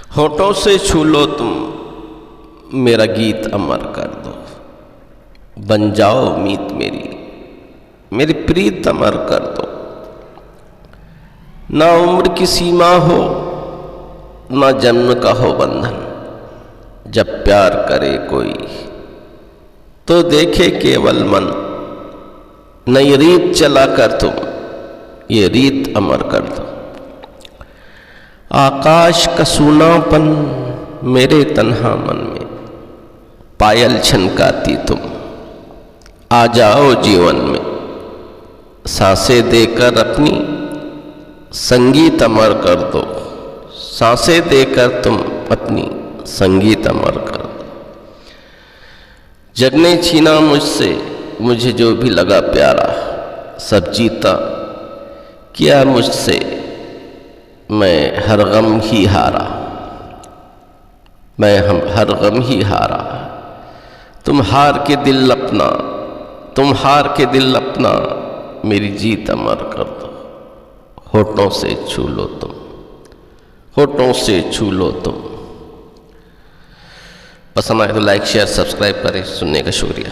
होठों से छू लो तुम, मेरा गीत अमर कर दो। बन जाओ मीत मेरी प्रीत अमर कर दो। ना उम्र की सीमा हो, ना जन्म का हो बंधन। जब प्यार करे कोई तो देखे केवल मन। नई रीत चला कर तुम, ये रीत अमर कर दो। आकाश का सूनापन मेरे तन्हा मन में, पायल छनकाती तुम। आ जाओ जीवन में, सांसें देकर अपनी संगीत अमर कर दो। सांसें देकर तुम अपनी संगीत अमर कर दो। जग ने छीना मुझसे मुझे जो भी लगा प्यारा, सब जीता किया मुझसे मैं हर गम ही हारा। हर गम ही हारा। तुम हार के दिल अपना मेरी जीत अमर कर दो। होठों से छू लो तुम, होठों से छू लो तुम। पसंद आए तो लाइक शेयर सब्सक्राइब करें। सुनने का शुक्रिया।